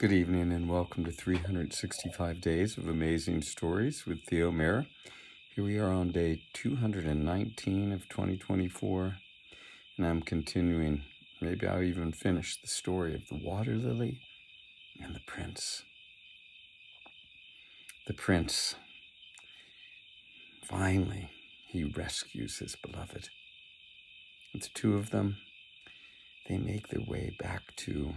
Good evening and welcome to 365 Days of Amazing Stories with Theo Mayer. Here we are on day 219 of 2024, and I'm continuing. Maybe I'll even finish the story of the water lily and the prince. The prince, finally, he rescues his beloved. It's two of them. They make their way back to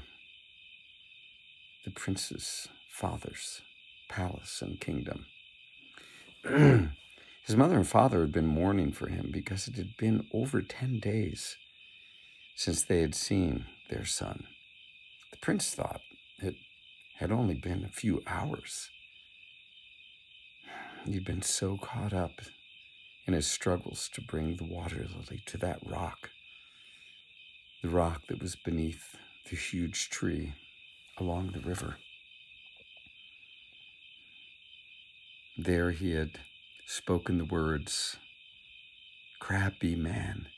the prince's father's palace and kingdom. His mother and father had been mourning for him because it had been over 10 days since they had seen their son. The prince thought it had only been a few hours. He'd been so caught up in his struggles to bring the water lily to that rock, the rock that was beneath the huge tree along the river. There he had spoken the words, "Crabby man,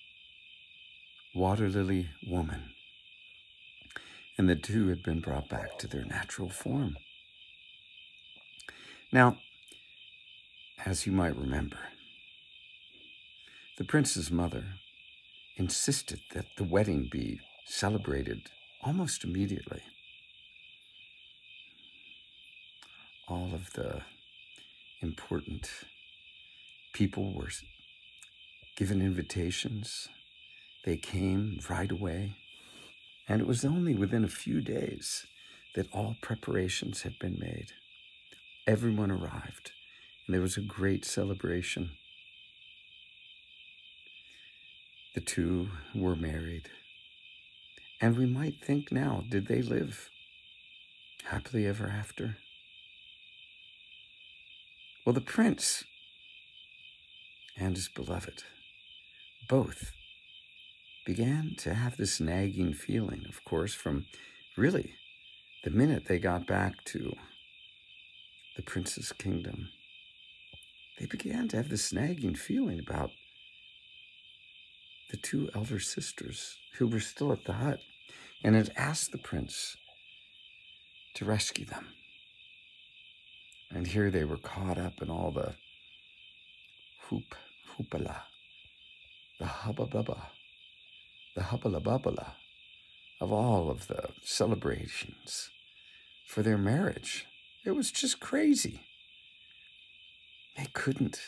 water lily woman," and the two had been brought back to their natural form. Now, as you might remember, the prince's mother insisted that the wedding be celebrated almost immediately. All of the important people were given invitations. They came right away, and it was only within a few days that all preparations had been made. Everyone arrived, and there was a great celebration. The two were married, and we might think now, did they live happily ever after? Well, the prince and his beloved both began to have this nagging feeling, of course, from really the minute they got back to the prince's kingdom. They began to have this nagging feeling about the two elder sisters who were still at the hut and had asked the prince to rescue them. And here they were caught up in all the hoopala, the hubba-bubba, the hubba-la-bubba of all of the celebrations for their marriage. It was just crazy. They couldn't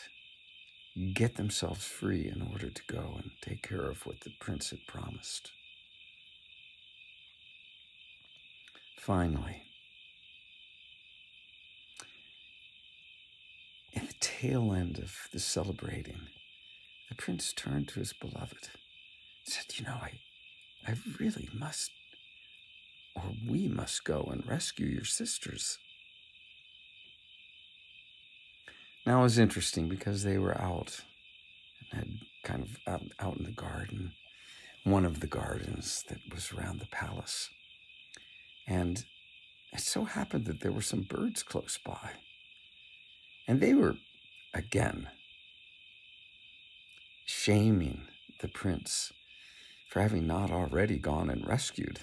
get themselves free in order to go and take care of what the prince had promised. Finally, in the tail end of the celebrating, the prince turned to his beloved and said, I really must, or we must go and rescue your sisters. Now it was interesting because they were out and had kind of out in the garden, one of the gardens that was around the palace. And it so happened that there were some birds close by. And they were, again, shaming the prince for having not already gone and rescued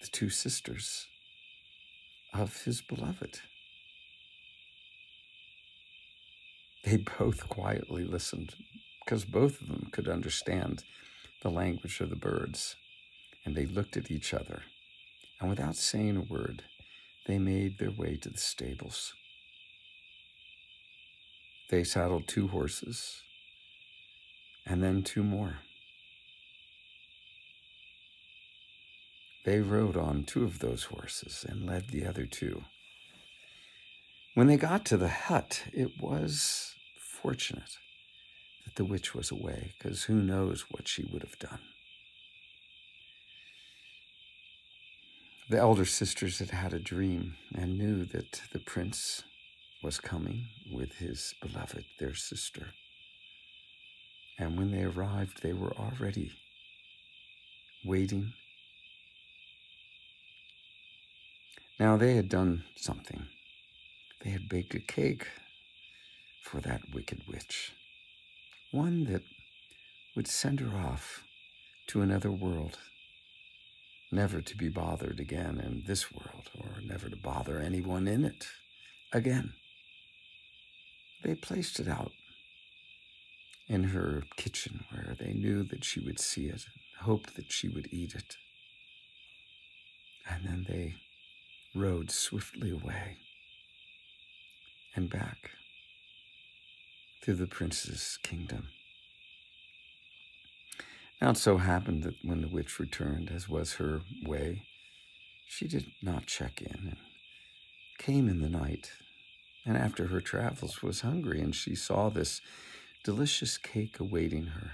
the two sisters of his beloved. They both quietly listened because both of them could understand the language of the birds. And they looked at each other, and without saying a word, they made their way to the stables. They saddled 2 horses, and then 2 more. They rode on 2 of those horses and led the other 2. When they got to the hut, it was fortunate that the witch was away, because who knows what she would have done. The elder sisters had had a dream and knew that the prince was coming with his beloved, their sister. And when they arrived, they were already waiting. Now they had done something. They had baked a cake for that wicked witch, one that would send her off to another world never to be bothered again in this world, or never to bother anyone in it again. They placed it out in her kitchen where they knew that she would see it, hoped that she would eat it. And then they rode swiftly away and back through the prince's kingdom. Now it so happened that when the witch returned, as was her way, she did not check in and came in the night, and after her travels was hungry, and she saw this delicious cake awaiting her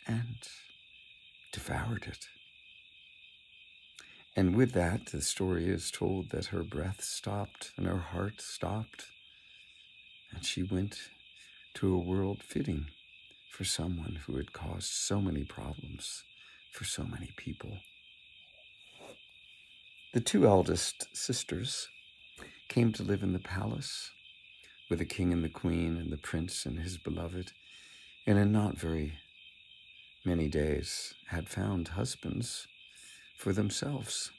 and devoured it. And with that, the story is told that her breath stopped and her heart stopped, and she went to a world fitting for someone who had caused so many problems for so many people. The two eldest sisters came to live in the palace with the king and the queen and the prince and his beloved, and in not very many days had found husbands for themselves.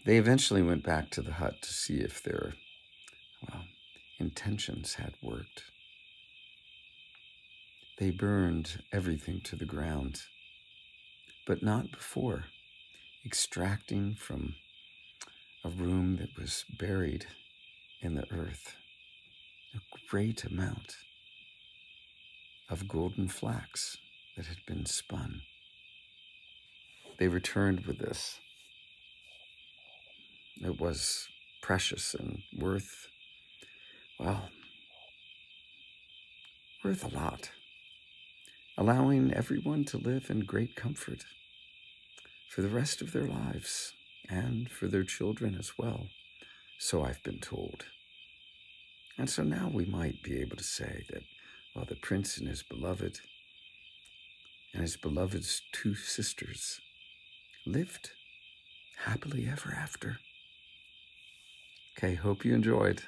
They eventually went back to the hut to see if their, intentions had worked. They burned everything to the ground, but not before extracting from a room that was buried in the earth a great amount of golden flax that had been spun. They returned with this. It was precious and worth a lot, allowing everyone to live in great comfort for the rest of their lives and for their children as well, so I've been told. And so now we might be able to say that while the prince and his beloved's two sisters lived happily ever after. Okay, hope you enjoyed.